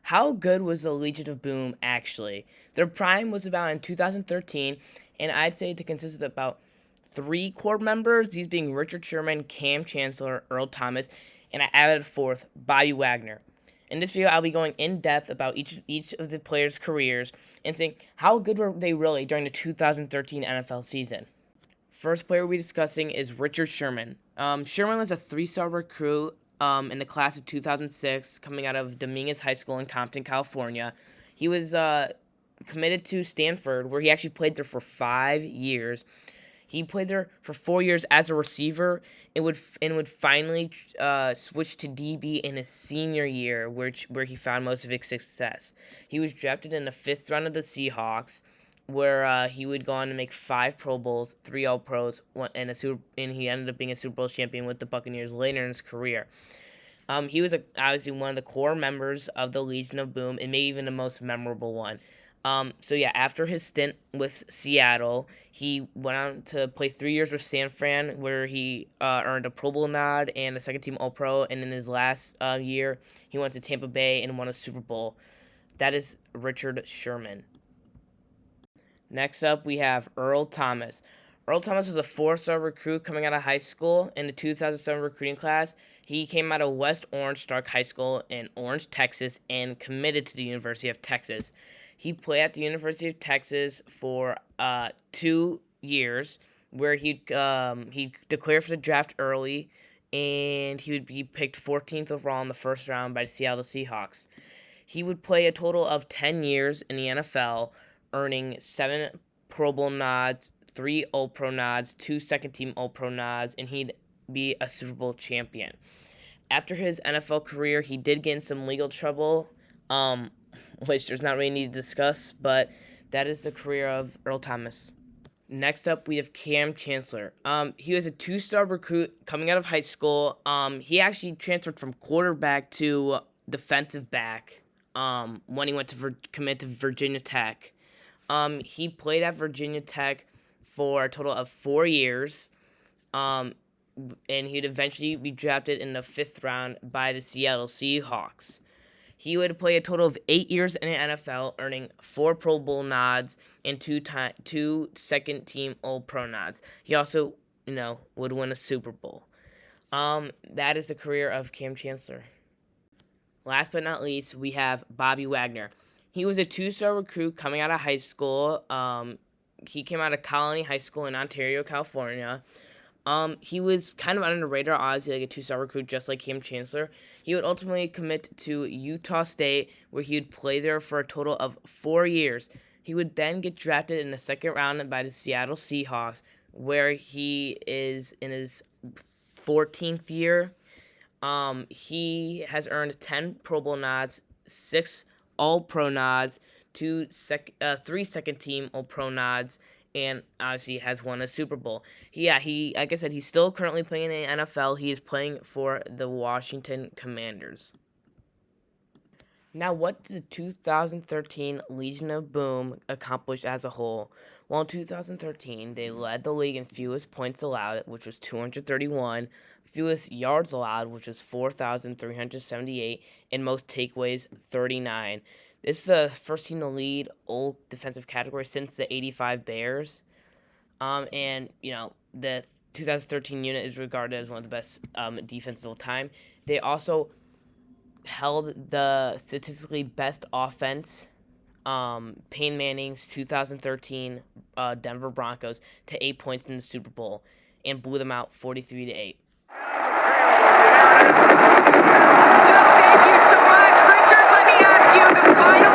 How good was the Legion of Boom actually? Their prime was about in 2013, and I'd say to consist of about three core members, these being Richard Sherman, Cam Chancellor, Earl Thomas, and I added a fourth, Bobby Wagner. In this video, I'll be going in depth about each of the players' careers and saying how good were they really during the 2013 NFL season. First player we'll be discussing is Richard Sherman. Sherman was a three-star recruit in the class of 2006, coming out of Dominguez High School in Compton, California. He was committed to Stanford, where he actually played there for 5 years. He played there for 4 years as a receiver and would finally switch to DB in his senior year, where he found most of his success. He was drafted in the 5th round of the Seahawks, where he would go on to make 5 Pro Bowls, 3 All-Pros, and he ended up being a Super Bowl champion with the Buccaneers later in his career. He was obviously one of the core members of the Legion of Boom, and maybe even the most memorable one. After his stint with Seattle, he went on to play 3 years with San Fran, where he earned a Pro Bowl nod and a second-team All-Pro, and in his last year, he went to Tampa Bay and won a Super Bowl. That is Richard Sherman. Next up, we have Earl Thomas. Earl Thomas was a 4-star recruit coming out of high school in the 2007 recruiting class. He came out of West Orange Stark High School in Orange, Texas, and committed to the University of Texas. He played at the University of Texas for 2 years, where he declared for the draft early, and he would be picked 14th overall in the first round by the Seattle Seahawks. He would play a total of 10 years in the NFL, earning 7 Pro Bowl nods, 3 All-Pro nods, 2 second-team All-Pro nods, and he'd be a Super Bowl champion. After his NFL career, he did get in some legal trouble, which there's not really need to discuss, but that is the career of Earl Thomas. Next up, we have Cam Chancellor. He was a 2-star recruit coming out of high school. He actually transferred from quarterback to defensive back when he went to commit to Virginia Tech. He played at Virginia Tech for a total of 4 years, and he'd eventually be drafted in the 5th round by the Seattle Seahawks. He would play a total of 8 years in the NFL, earning 4 Pro Bowl nods and 2 second-team All-Pro nods. He also, would win a Super Bowl. That is the career of Cam Chancellor. Last but not least, we have Bobby Wagner. He was a 2-star recruit coming out of high school. He came out of Colony High School in Ontario, California. He was kind of under the radar, obviously, like a 2-star recruit, just like Cam Chancellor. He would ultimately commit to Utah State, where he would play there for a total of 4 years. He would then get drafted in the 2nd round by the Seattle Seahawks, where he is in his 14th year. He has earned 10 Pro Bowl nods, 6 All-Pro nods, 3 second-team All-Pro nods, and obviously has won a Super Bowl. Like I said, he's still currently playing in the NFL. He is playing for the Washington Commanders. Now, what did the 2013 Legion of Boom accomplish as a whole? Well, in 2013, they led the league in fewest points allowed, which was 231, fewest yards allowed, which was 4,378, and most takeaways, 39. This is the first team to lead all defensive categories since the 85 Bears. The 2013 unit is regarded as one of the best defenses of all time. They also held the statistically best offense, Peyton Manning's 2013 Denver Broncos, to 8 points in the Super Bowl and blew them out 43-8. So thank you so much, Richard. Let me ask you the final